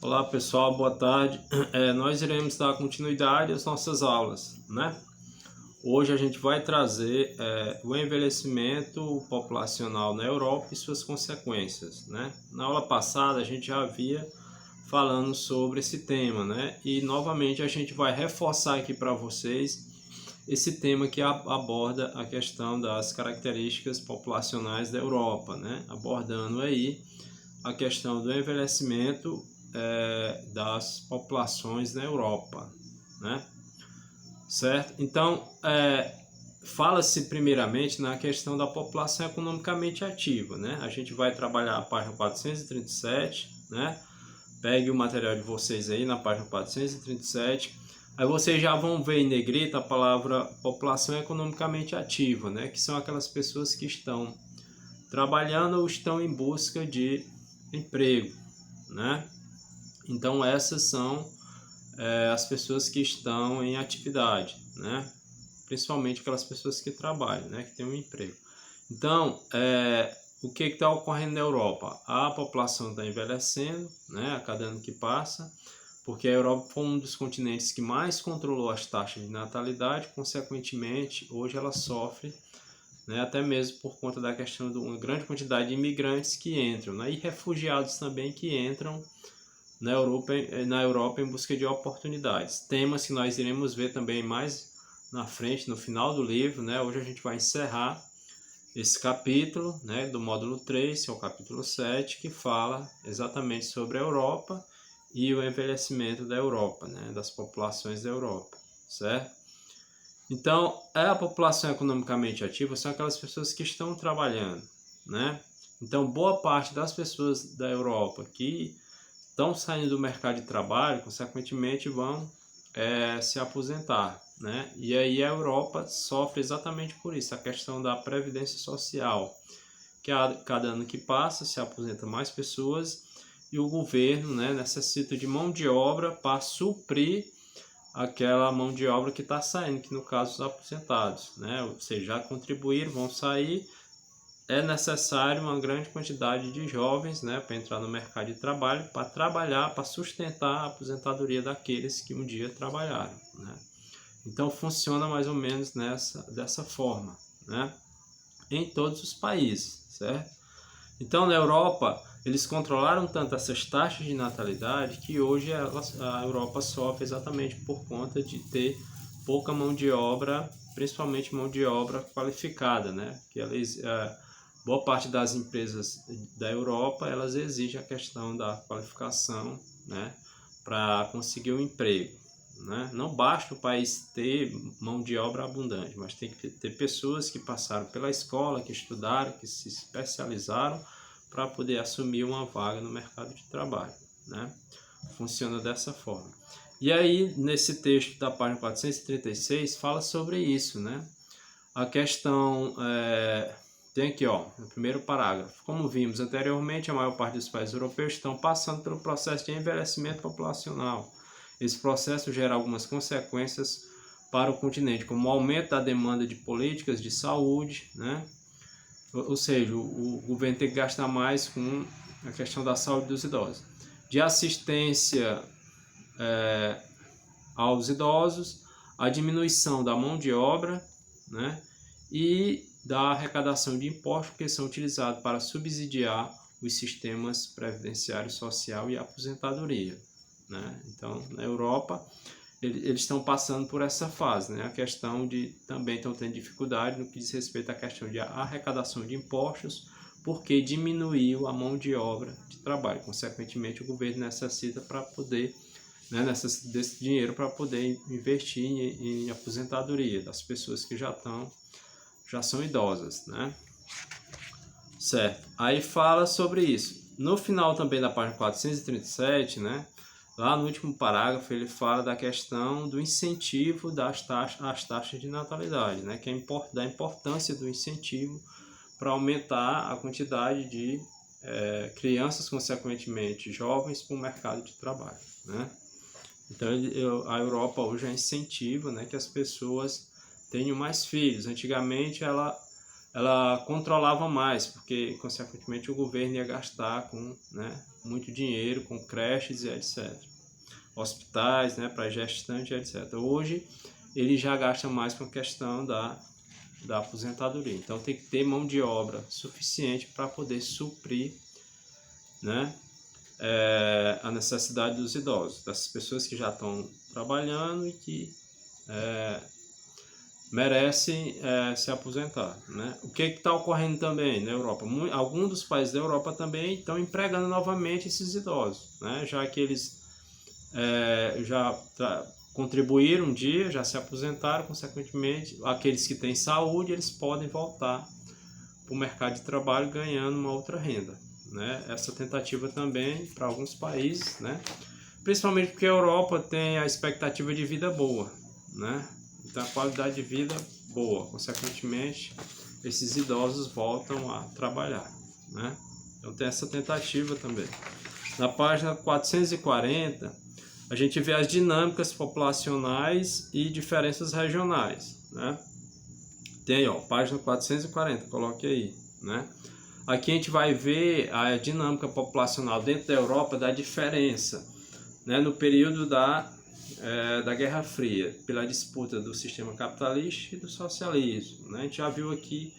Olá pessoal, boa tarde. Nós iremos dar continuidade às nossas aulas, né? Hoje a gente vai trazer o envelhecimento populacional na Europa e suas consequências, né? Na aula passada a gente já havia falando sobre esse tema, né? E novamente a gente vai reforçar aqui para vocês esse tema que aborda a questão das características populacionais da Europa, né? Abordando aí a questão do envelhecimento das populações na Europa, né? Certo? Então, fala-se primeiramente na questão da população economicamente ativa, né? A gente vai trabalhar a página 437, né? Pegue o material de vocês aí na página 437. Aí vocês já vão ver em negrita a palavra população economicamente ativa, né? Que são aquelas pessoas que estão trabalhando ou estão em busca de emprego, né? Então essas são as pessoas que estão em atividade, né? Principalmente aquelas pessoas que trabalham, né? Que têm um emprego. Então, o que está ocorrendo na Europa? A população está envelhecendo, né? A cada ano que passa, porque a Europa foi um dos continentes que mais controlou as taxas de natalidade, consequentemente, hoje ela sofre, né? Até mesmo por conta da questão de uma grande quantidade de imigrantes que entram, né? E refugiados também que entram na Europa em busca de oportunidades. Temas que nós iremos ver também mais na frente, no final do livro, né? Hoje a gente vai encerrar esse capítulo, né, do módulo 3, que é o capítulo 7, que fala exatamente sobre a Europa e o envelhecimento da Europa, né, das populações da Europa, certo? Então, a população economicamente ativa são aquelas pessoas que estão trabalhando, né? Então, boa parte das pessoas da Europa que estão saindo do mercado de trabalho, consequentemente vão se aposentar, né? E aí a Europa sofre exatamente por isso, a questão da previdência social, que a cada ano que passa se aposenta mais pessoas e o governo, né, necessita de mão de obra para suprir aquela mão de obra que está saindo, que no caso os aposentados, né? Ou seja, já contribuíram, vão sair. É necessário uma grande quantidade de jovens, né, para entrar no mercado de trabalho, para trabalhar, para sustentar a aposentadoria daqueles que um dia trabalharam, né? Então funciona mais ou menos dessa forma, né, em todos os países, certo? Então na Europa eles controlaram tanto essas taxas de natalidade que hoje a Europa sofre exatamente por conta de ter pouca mão de obra, principalmente mão de obra qualificada, né? Que eles boa parte das empresas da Europa, elas exigem a questão da qualificação, né, para conseguir um emprego, né? Não basta o país ter mão de obra abundante, mas tem que ter pessoas que passaram pela escola, que estudaram, que se especializaram para poder assumir uma vaga no mercado de trabalho, né? Funciona dessa forma. E aí, nesse texto da página 436, fala sobre isso, né? A questão tem aqui, ó, no primeiro parágrafo. Como vimos anteriormente, a maior parte dos países europeus estão passando pelo processo de envelhecimento populacional. Esse processo gera algumas consequências para o continente, como o aumento da demanda de políticas de saúde, né? Ou seja, o governo tem que gastar mais com a questão da saúde dos idosos, de assistência aos idosos, a diminuição da mão de obra, né? E da arrecadação de impostos que são utilizados para subsidiar os sistemas previdenciário social e aposentadoria, né? Então, na Europa, eles estão passando por essa fase, né? A questão de também estão tendo dificuldade no que diz respeito à questão de arrecadação de impostos, porque diminuiu a mão de obra de trabalho. Consequentemente, o governo necessita para poder, né, desse dinheiro para poder investir em aposentadoria das pessoas que já são idosas, né? Certo. Aí fala sobre isso. No final também da página 437, né? Lá no último parágrafo ele fala da questão do incentivo às taxas de natalidade, né? Que é da importância do incentivo para aumentar a quantidade de crianças, consequentemente jovens, para o mercado de trabalho, né? Então a Europa hoje incentiva, né, que as pessoas tenham mais filhos. Antigamente ela controlava mais, porque consequentemente o governo ia gastar com, né, muito dinheiro com creches e etc. Hospitais, né, para gestante e etc. Hoje ele já gasta mais com a questão da aposentadoria. Então tem que ter mão de obra suficiente para poder suprir, né, a necessidade dos idosos, das pessoas que já estão trabalhando e que merecem se aposentar, né? O que está ocorrendo também na Europa? Alguns dos países da Europa também estão empregando novamente esses idosos, né? Já que eles já contribuíram um dia, já se aposentaram, consequentemente, aqueles que têm saúde, eles podem voltar para o mercado de trabalho ganhando uma outra renda, né? Essa tentativa também para alguns países, né? Principalmente porque a Europa tem a expectativa de vida boa, né? Então a qualidade de vida boa, consequentemente esses idosos voltam a trabalhar, né? Então tem essa tentativa também. Na página 440 a gente vê as dinâmicas populacionais e diferenças regionais, né? Tem aí, ó, página 440, coloque aí, né? Aqui a gente vai ver a dinâmica populacional dentro da Europa da diferença, né, no período da Guerra Fria, pela disputa do sistema capitalista e do socialismo, né? A gente já viu aqui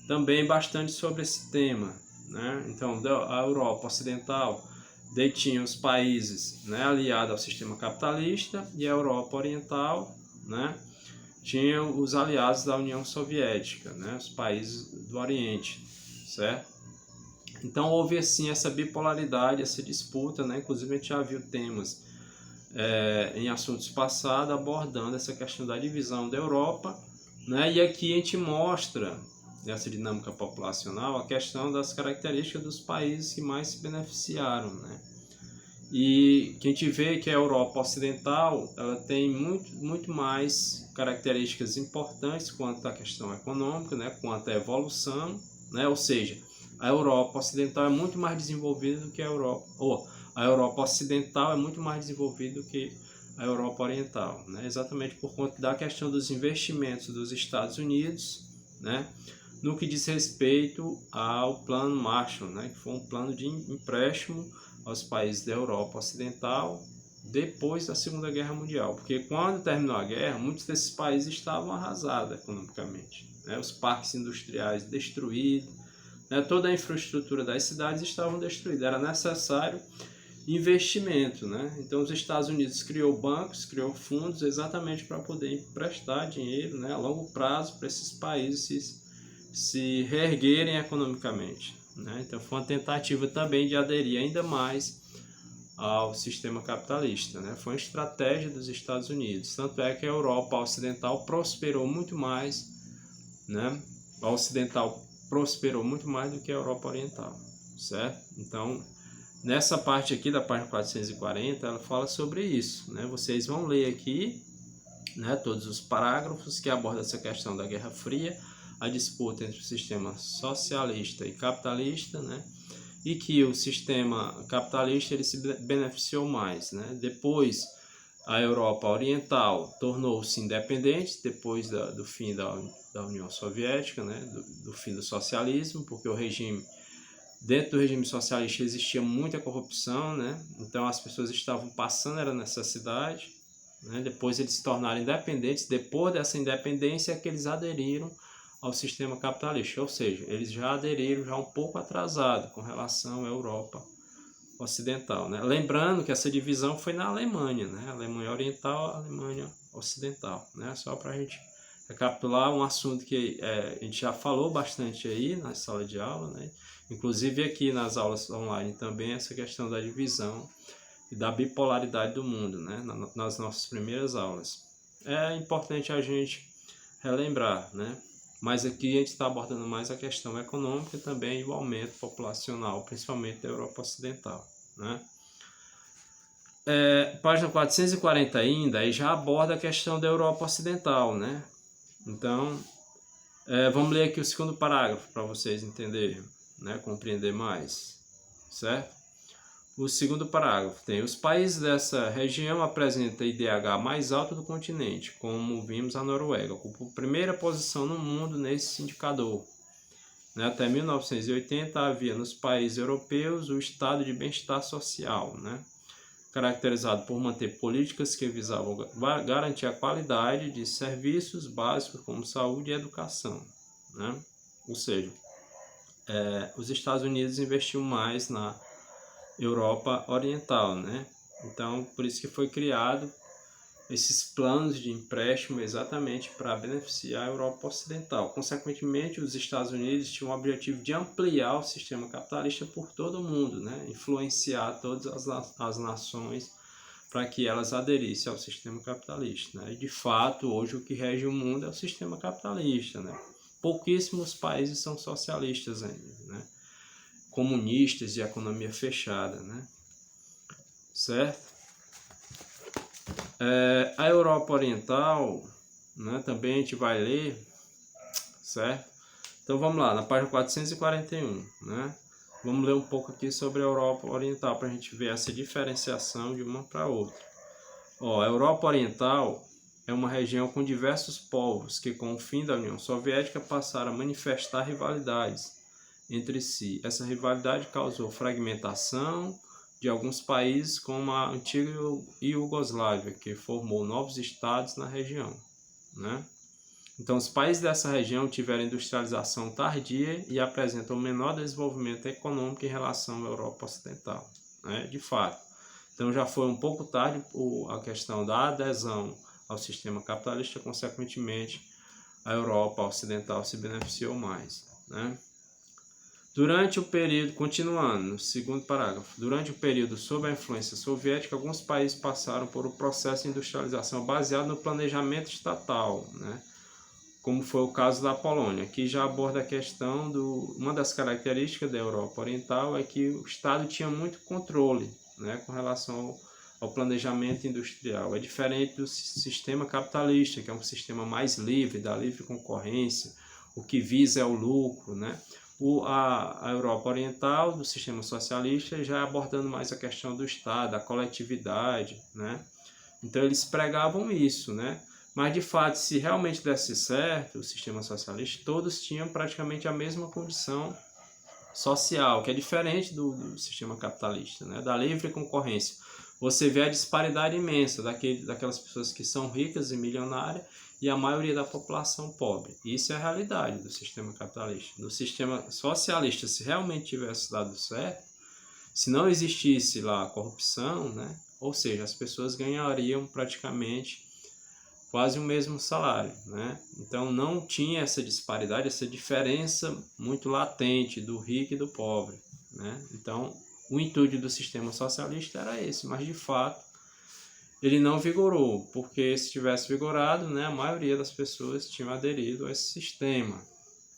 também bastante sobre esse tema, né? Então, a Europa Ocidental detinha os países, né, aliados ao sistema capitalista, e a Europa Oriental, né, tinha os aliados da União Soviética, né, os países do Oriente, certo? Então houve assim essa bipolaridade, essa disputa, né? Inclusive a gente já viu temas em assuntos passados abordando essa questão da divisão da Europa, né? E aqui a gente mostra nessa dinâmica populacional a questão das características dos países que mais se beneficiaram, né? E que a gente vê que a Europa Ocidental ela tem muito mais características importantes quanto à questão econômica, né? Quanto à evolução, né? Ou seja, a Europa Ocidental é muito mais desenvolvida do que a Europa Ocidental é muito mais desenvolvida do que a Europa Oriental, né? Exatamente por conta da questão dos investimentos dos Estados Unidos, né? No que diz respeito ao Plano Marshall, né? Que foi um plano de empréstimo aos países da Europa Ocidental depois da Segunda Guerra Mundial, porque quando terminou a guerra, muitos desses países estavam arrasados economicamente, né? Os parques industriais destruídos, né? Toda a infraestrutura das cidades estavam destruídas, era necessário investimento, né? Então os Estados Unidos criou bancos, criou fundos exatamente para poder emprestar dinheiro, né, a longo prazo para esses países se reerguerem economicamente, né? Então foi uma tentativa também de aderir ainda mais ao sistema capitalista, né? Foi uma estratégia dos Estados Unidos, tanto é que a Europa Ocidental prosperou muito mais, né? A Ocidental prosperou muito mais do que a Europa Oriental, certo? Então, nessa parte aqui da página 440, ela fala sobre isso, né? Vocês vão ler aqui, né, todos os parágrafos que abordam essa questão da Guerra Fria, a disputa entre o sistema socialista e capitalista, né? E que o sistema capitalista ele se beneficiou mais, né? Depois, a Europa Oriental tornou-se independente depois do fim da União Soviética, né? Do fim do socialismo, porque dentro do regime socialista existia muita corrupção, né? Então as pessoas estavam passando era necessidade, né? Depois eles se tornaram independentes. Depois dessa independência é que eles aderiram ao sistema capitalista, ou seja, eles já aderiram já um pouco atrasado com relação à Europa Ocidental, né? Lembrando que essa divisão foi na Alemanha, né? Alemanha Oriental, Alemanha Ocidental, né? Só para a gente recapitular um assunto que a gente já falou bastante aí na sala de aula, né? Inclusive aqui nas aulas online também, essa questão da divisão e da bipolaridade do mundo, né? Nas nossas primeiras aulas. É importante a gente relembrar, né? Mas aqui a gente está abordando mais a questão econômica e também o aumento populacional, principalmente da Europa Ocidental, né? Página 440 ainda, aí já aborda a questão da Europa Ocidental, né? Então, vamos ler aqui o segundo parágrafo para vocês entenderem, né? Compreender mais, certo? O segundo parágrafo tem: os países dessa região apresentam IDH mais alto do continente, como vimos a Noruega, ocupa a primeira posição no mundo nesse indicador. né? Até 1980 havia nos países europeus o estado de bem-estar social, né? Caracterizado por manter políticas que visavam garantir a qualidade de serviços básicos como saúde e educação, né? Ou seja, os Estados Unidos investiu mais na Europa Oriental, né? Então, por isso que foi criado esses planos de empréstimo exatamente para beneficiar a Europa Ocidental. Consequentemente, os Estados Unidos tinham o objetivo de ampliar o sistema capitalista por todo o mundo, né? Influenciar todas as nações para que elas aderissem ao sistema capitalista, né? E de fato, hoje o que rege o mundo é o sistema capitalista, né? Pouquíssimos países são socialistas ainda, né? Comunistas e economia fechada, né? Certo? A Europa Oriental, né, também a gente vai ler, certo? Então vamos lá, na página 441, né? Vamos ler um pouco aqui sobre a Europa Oriental para a gente ver essa diferenciação de uma para outra. A Europa Oriental é uma região com diversos povos que, com o fim da União Soviética, passaram a manifestar rivalidades entre si. Essa rivalidade causou fragmentação de alguns países, como a antiga Iugoslávia, que formou novos estados na região, né? Então, os países dessa região tiveram industrialização tardia e apresentam menor desenvolvimento econômico em relação à Europa Ocidental, né? De fato. Então, já foi um pouco tarde a questão da adesão ao sistema capitalista, consequentemente, a Europa Ocidental se beneficiou mais, né? Durante o período, continuando, no segundo parágrafo, durante o período sob a influência soviética, alguns países passaram por um processo de industrialização baseado no planejamento estatal, né? Como foi o caso da Polônia, que já aborda a questão uma das características da Europa Oriental é que o Estado tinha muito controle, né, com relação ao planejamento industrial. É diferente do sistema capitalista, que é um sistema mais livre, da livre concorrência, o que visa é o lucro, né? A Europa Oriental, do sistema socialista, já abordando mais a questão do Estado, da coletividade, né? Então eles pregavam isso, né? Mas de fato, se realmente desse certo o sistema socialista, todos tinham praticamente a mesma condição social, que é diferente do sistema capitalista, né? Da livre concorrência. Você vê a disparidade imensa daquelas pessoas que são ricas e milionárias e a maioria da população pobre. Isso é a realidade do sistema capitalista. No sistema socialista, se realmente tivesse dado certo, se não existisse lá a corrupção, né? Ou seja, as pessoas ganhariam praticamente quase o mesmo salário, né? Então não tinha essa disparidade, essa diferença muito latente do rico e do pobre, né? Então o intuito do sistema socialista era esse, mas de fato ele não vigorou, porque se tivesse vigorado, né, a maioria das pessoas tinham aderido a esse sistema,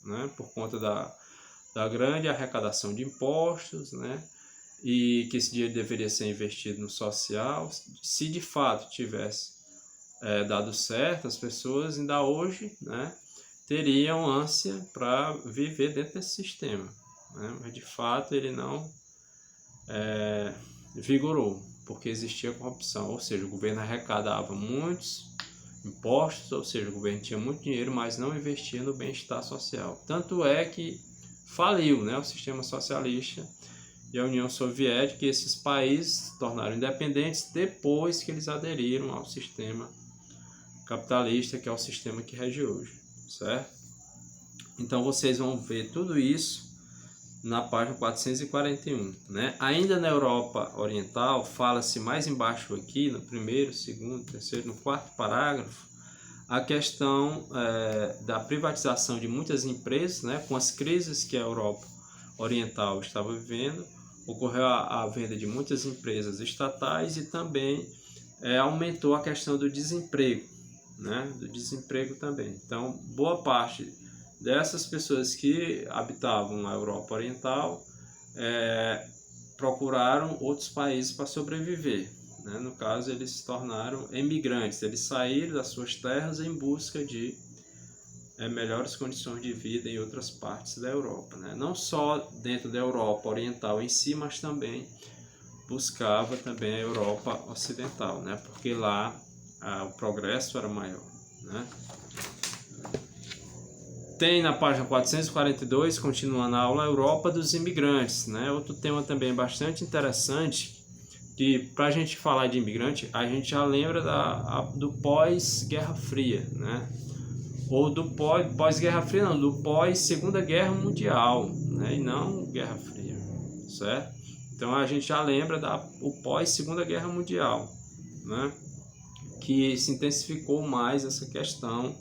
né, por conta da grande arrecadação de impostos, né, e que esse dinheiro deveria ser investido no social. Se de fato tivesse dado certo, as pessoas ainda hoje, né, teriam ânsia para viver dentro desse sistema, né, mas de fato ele não vigorou, porque existia corrupção, ou seja, o governo arrecadava muitos impostos, ou seja, o governo tinha muito dinheiro, mas não investia no bem-estar social. Tanto é que faliu, né, o sistema socialista e a União Soviética, e esses países se tornaram independentes depois que eles aderiram ao sistema capitalista, que é o sistema que rege hoje, certo? Então vocês vão ver tudo isso na página 441, né? Ainda na Europa Oriental, fala-se mais embaixo aqui, no primeiro, segundo, terceiro, no quarto parágrafo, a questão da privatização de muitas empresas, né? Com as crises que a Europa Oriental estava vivendo, ocorreu a venda de muitas empresas estatais e também aumentou a questão do desemprego, né? Do desemprego também. Então, boa parte dessas pessoas que habitavam a Europa Oriental procuraram outros países para sobreviver, né? No caso, eles se tornaram emigrantes, eles saíram das suas terras em busca de melhores condições de vida em outras partes da Europa, né? Não só dentro da Europa Oriental em si, mas também buscava também a Europa Ocidental, né? Porque lá o progresso era maior, né? Tem na página 442, continuando a aula, a Europa dos imigrantes, né? Outro tema também bastante interessante, que para a gente falar de imigrante, a gente já lembra do pós-Guerra Fria, né? Ou do pós-Guerra Fria, não, do pós-Segunda Guerra Mundial, né? E não Guerra Fria, certo? Então a gente já lembra o pós-Segunda Guerra Mundial, né? Que se intensificou mais essa questão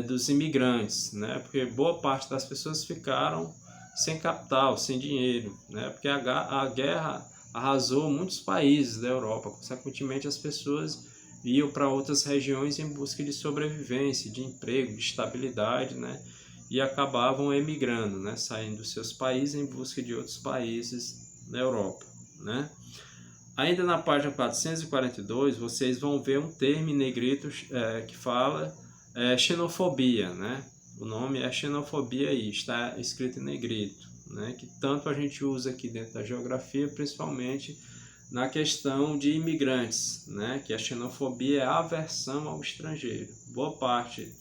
dos imigrantes, né? Porque boa parte das pessoas ficaram sem capital, sem dinheiro, né? Porque a guerra arrasou muitos países da Europa, consequentemente as pessoas iam para outras regiões em busca de sobrevivência, de emprego, de estabilidade, né? E acabavam emigrando, né? Saindo dos seus países em busca de outros países na Europa, né? Ainda na página 442, vocês vão ver um termo em negrito que fala xenofobia, né? O nome é xenofobia aí, está escrito em negrito, né? Que tanto a gente usa aqui dentro da geografia, principalmente na questão de imigrantes, né? Que a xenofobia é a aversão ao estrangeiro. Boa parte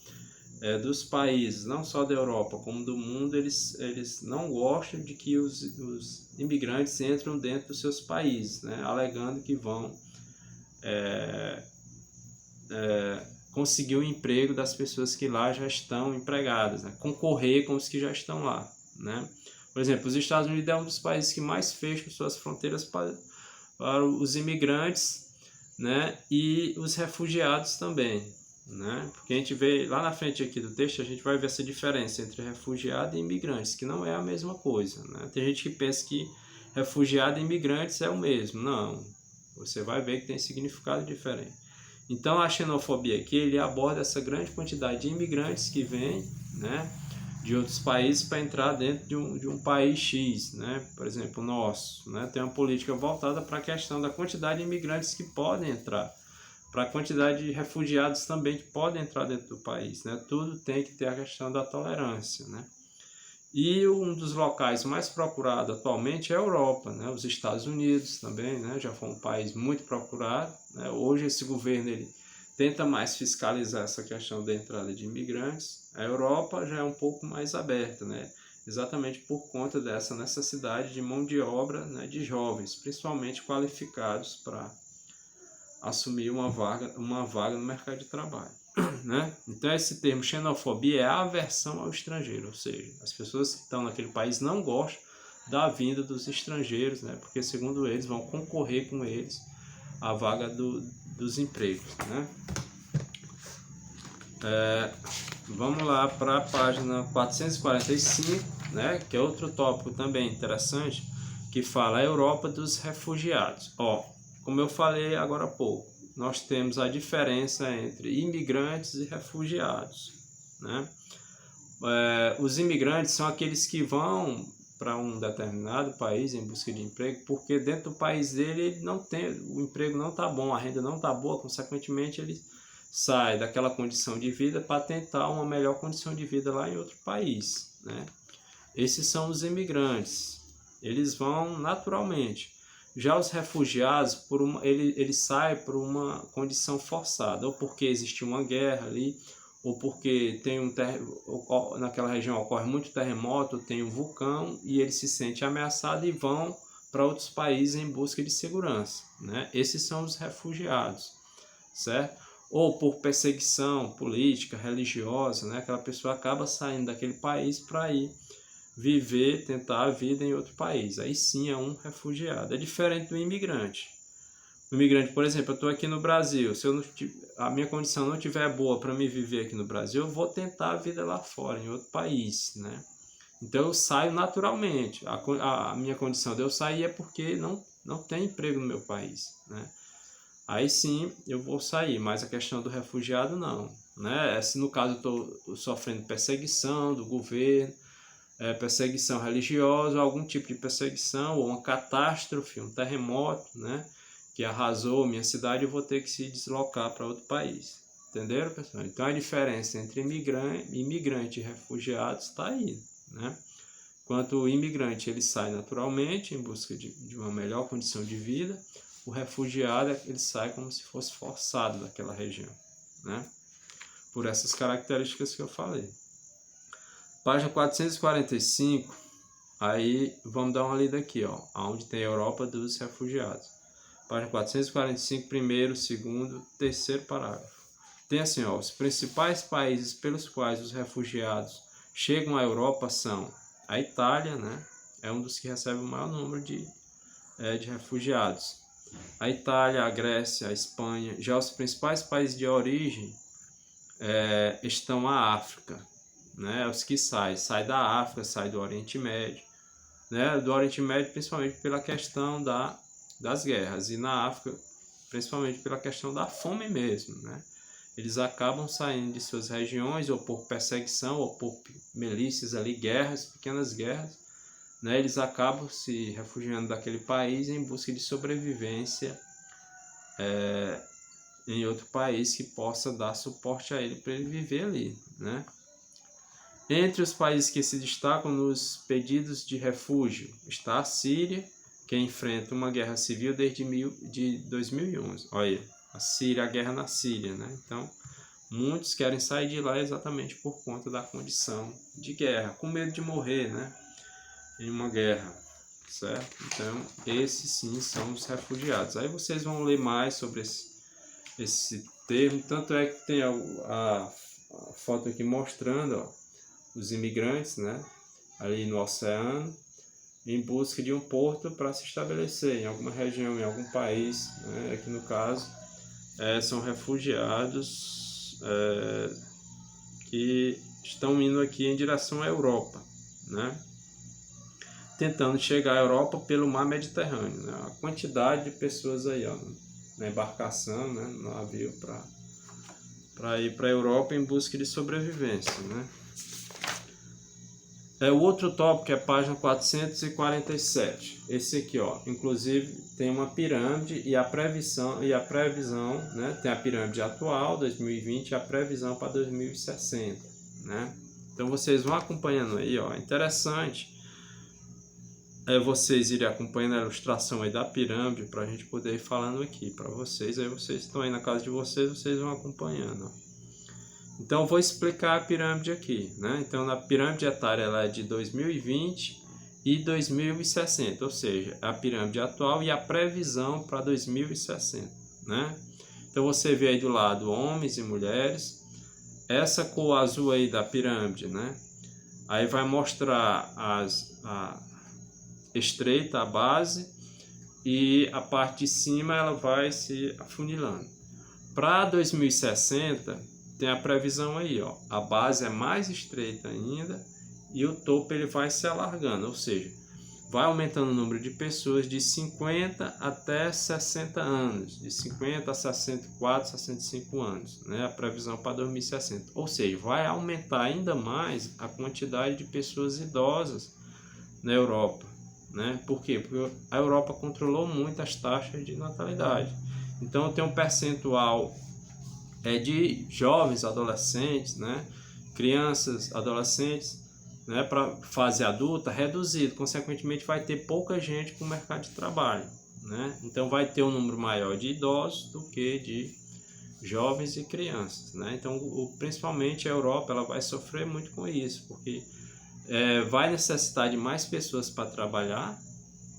dos países, não só da Europa, como do mundo, eles não gostam de que os imigrantes entram dentro dos seus países, né? Alegando que vão conseguir o emprego das pessoas que lá já estão empregadas, né? Concorrer com os que já estão lá, né? Por exemplo, os Estados Unidos é um dos países que mais fecham suas fronteiras para os imigrantes, né? E os refugiados também, né? Porque a gente vê lá na frente aqui do texto, a gente vai ver essa diferença entre refugiado e imigrantes, que não é a mesma coisa, né? Tem gente que pensa que refugiado e imigrantes é o mesmo. Não, você vai ver que tem significado diferente. Então a xenofobia aqui, ele aborda essa grande quantidade de imigrantes que vêm, né, de outros países para entrar dentro de um país X, né? Por exemplo, o nosso, né? Tem uma política voltada para a questão da quantidade de imigrantes que podem entrar, para a quantidade de refugiados também que podem entrar dentro do país, né? Tudo tem que ter a questão da tolerância, né? E um dos locais mais procurados atualmente é a Europa, né? Os Estados Unidos também, né? Já foi um país muito procurado, né? Hoje esse governo ele tenta mais fiscalizar essa questão da entrada de imigrantes. A Europa já é um pouco mais aberta, né? Exatamente por conta dessa necessidade de mão de obra, né? De jovens, principalmente qualificados para assumir uma vaga no mercado de trabalho, né? Então esse termo xenofobia é a aversão ao estrangeiro, ou seja, as pessoas que estão naquele país não gostam da vinda dos estrangeiros, né? Porque segundo eles vão concorrer com eles à vaga dos empregos, né? Vamos lá para a página 445, né? Que é outro tópico também interessante, que fala a Europa dos refugiados. Ó, como eu falei agora há pouco, nós temos a diferença entre imigrantes e refugiados, né? Os imigrantes são aqueles que vão para um determinado país em busca de emprego, porque dentro do país dele ele não tem, o emprego não está bom, a renda não está boa, consequentemente ele sai daquela condição de vida para tentar uma melhor condição de vida lá em outro país, né? Esses são os imigrantes, eles vão naturalmente. Já os refugiados, eles saem por uma condição forçada, ou porque existe uma guerra ali, ou porque naquela região ocorre muito terremoto, tem um vulcão, e eles se sentem ameaçados e vão para outros países em busca de segurança, né? Esses são os refugiados, certo? Ou por perseguição política, religiosa, né? Aquela pessoa acaba saindo daquele país para ir viver, tentar a vida em outro país. Aí sim é um refugiado. É diferente do imigrante. O imigrante, por exemplo, eu estou aqui no Brasil, se a minha condição não estiver boa para me viver aqui no Brasil, eu vou tentar a vida lá fora, em outro país, né? Então eu saio naturalmente. A minha condição de eu sair é porque não tem emprego no meu país, né? Aí sim eu vou sair, mas a questão do refugiado não, né? Se no caso eu estou sofrendo perseguição do governo, perseguição religiosa, algum tipo de perseguição, ou uma catástrofe, um terremoto, né, que arrasou minha cidade, eu vou ter que se deslocar para outro país. Entenderam, pessoal? Então a diferença entre imigrante e refugiado está aí, né? Enquanto o imigrante ele sai naturalmente em busca de uma melhor condição de vida, o refugiado ele sai como se fosse forçado daquela região, né? Por essas características que eu falei. Página 445, aí vamos dar uma lida aqui, ó, onde tem a Europa dos refugiados. Página 445, primeiro, segundo, terceiro parágrafo. Tem assim, ó, os principais países pelos quais os refugiados chegam à Europa são a Itália, né? É um dos que recebe o maior número de refugiados. A Itália, a Grécia, a Espanha. Já os principais países de origem estão a África, né? Os que saem da África, saem do Oriente Médio, né? Do Oriente Médio principalmente pela questão das guerras, e na África principalmente pela questão da fome mesmo, né? Eles acabam saindo de suas regiões ou por perseguição ou por milícias ali, guerras, pequenas guerras, né? Eles acabam se refugiando daquele país em busca de sobrevivência em outro país que possa dar suporte a ele para ele viver ali, né? Entre os países que se destacam nos pedidos de refúgio está a Síria, que enfrenta uma guerra civil desde 2011. Olha, a Síria, a guerra na Síria, né? Então, muitos querem sair de lá exatamente por conta da condição de guerra, com medo de morrer, né? Em uma guerra, certo? Então, esses sim são os refugiados. Aí vocês vão ler mais sobre esse termo, tanto é que tem a foto aqui mostrando, ó, os imigrantes, né, ali no oceano, em busca de um porto para se estabelecer em alguma região, em algum país, né? Aqui no caso são refugiados que estão indo aqui em direção à Europa, né? Tentando chegar à Europa pelo mar Mediterrâneo, né? A quantidade de pessoas aí, ó, na embarcação, né, no navio para ir para a Europa em busca de sobrevivência, né? O outro tópico é a página 447. Esse aqui, ó, inclusive tem uma pirâmide e a previsão, né? Tem a pirâmide atual, 2020, e a previsão para 2060, né? Então vocês vão acompanhando aí, ó. Interessante vocês irem acompanhando a ilustração aí da pirâmide para a gente poder ir falando aqui para vocês. Aí vocês estão aí na casa de vocês, vocês vão acompanhando, ó. Então, eu vou explicar a pirâmide aqui, né? Então, a pirâmide etária ela é de 2020 e 2060, ou seja, a pirâmide atual e a previsão para 2060, né? Então, você vê aí do lado homens e mulheres, essa cor azul aí da pirâmide, né? Aí vai mostrar a estreita, a base, e a parte de cima ela vai se afunilando. Para 2060, tem a previsão aí, ó. A base é mais estreita ainda e o topo ele vai se alargando, ou seja, vai aumentando o número de pessoas de 50 até 60 anos, de 50 a 64, 65 anos, né? A previsão para 2060. Ou seja, vai aumentar ainda mais a quantidade de pessoas idosas na Europa, né? Por quê? Porque a Europa controlou muito as taxas de natalidade. Então tem um percentual de jovens, adolescentes, né? Crianças, adolescentes, né? Para fase adulta reduzido, consequentemente vai ter pouca gente para o mercado de trabalho, né? Então vai ter um número maior de idosos do que de jovens e crianças, né? Então principalmente a Europa ela vai sofrer muito com isso, porque vai necessitar de mais pessoas para trabalhar,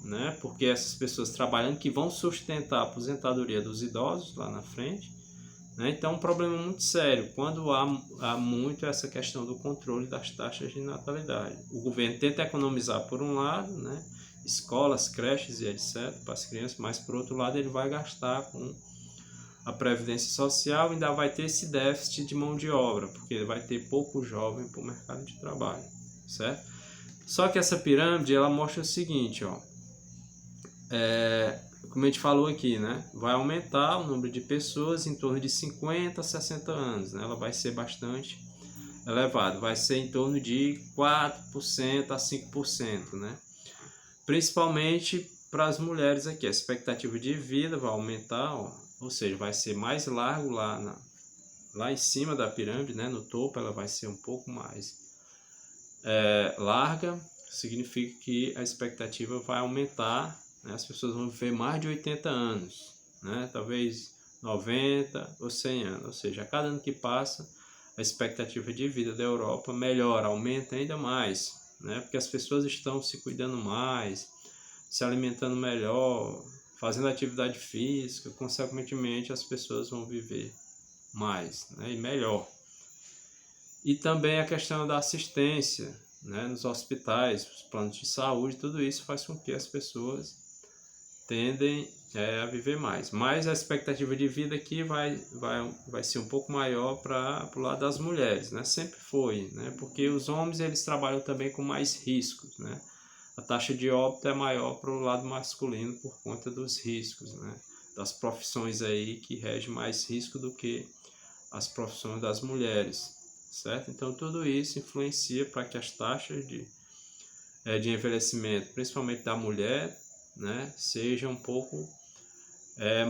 né? Porque essas pessoas trabalhando que vão sustentar a aposentadoria dos idosos lá na frente, né? Então é um problema muito sério quando há muito essa questão do controle das taxas de natalidade. O governo tenta economizar por um lado, né? Escolas, creches e etc. para as crianças, mas por outro lado ele vai gastar com a previdência social e ainda vai ter esse déficit de mão de obra, porque ele vai ter pouco jovem para o mercado de trabalho, certo? Só que essa pirâmide ela mostra o seguinte, ó, como a gente falou aqui, né? Vai aumentar o número de pessoas em torno de 50 a 60 anos, né? Ela vai ser bastante elevada, vai ser em torno de 4% a 5%, né? Principalmente para as mulheres aqui, a expectativa de vida vai aumentar, ó, ou seja, vai ser mais largo lá em cima da pirâmide, né? No topo ela vai ser um pouco mais larga, significa que a expectativa vai aumentar, né? As pessoas vão viver mais de 80 anos, né? Talvez 90 ou 100 anos, ou seja, a cada ano que passa a expectativa de vida da Europa melhora, aumenta ainda mais, né? Porque as pessoas estão se cuidando mais, se alimentando melhor, fazendo atividade física, consequentemente as pessoas vão viver mais, né? E melhor. E também a questão da assistência, né? Nos hospitais, os planos de saúde, tudo isso faz com que as pessoas tendem a viver mais. Mas a expectativa de vida aqui vai ser um pouco maior para o lado das mulheres, né? Sempre foi, né? Porque os homens eles trabalham também com mais riscos, né? A taxa de óbito é maior para o lado masculino por conta dos riscos, né? Das profissões aí que regem mais risco do que as profissões das mulheres, certo? Então tudo isso influencia para que as taxas de envelhecimento, principalmente da mulher, né, seja um pouco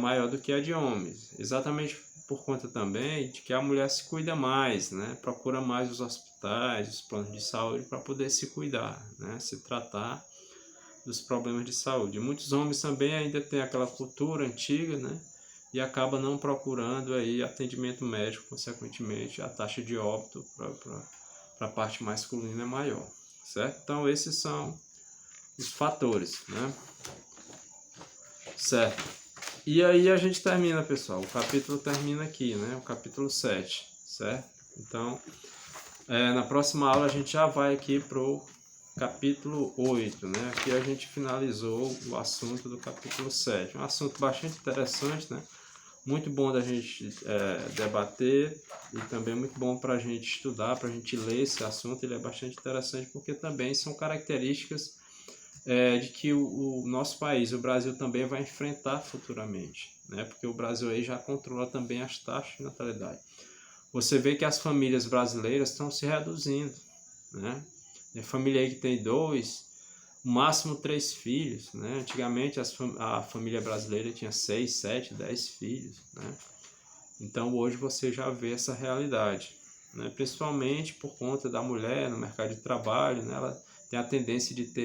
maior do que a de homens, exatamente por conta também de que a mulher se cuida mais, né, procura mais os hospitais, os planos de saúde para poder se cuidar, né, se tratar dos problemas de saúde. Muitos homens também ainda têm aquela cultura antiga, né, e acaba não procurando aí atendimento médico, consequentemente a taxa de óbito para a parte masculina é maior, certo? Então esses são os fatores, né? Certo. E aí a gente termina, pessoal. O capítulo termina aqui, né? O capítulo 7, certo? Então, na próxima aula a gente já vai aqui pro capítulo 8, né? Aqui a gente finalizou o assunto do capítulo 7. Um assunto bastante interessante, né? Muito bom da gente debater e também muito bom para a gente estudar, para a gente ler esse assunto. Ele é bastante interessante porque também são características de que o nosso país, o Brasil, também vai enfrentar futuramente, né? Porque o Brasil aí já controla também as taxas de natalidade. Você vê que as famílias brasileiras estão se reduzindo, né? Tem família aí que tem 2, no máximo 3 filhos, né? Antigamente a família brasileira tinha 6, 7, 10 filhos, né? Então hoje você já vê essa realidade, né? Principalmente por conta da mulher no mercado de trabalho, né? Ela tem a tendência de ter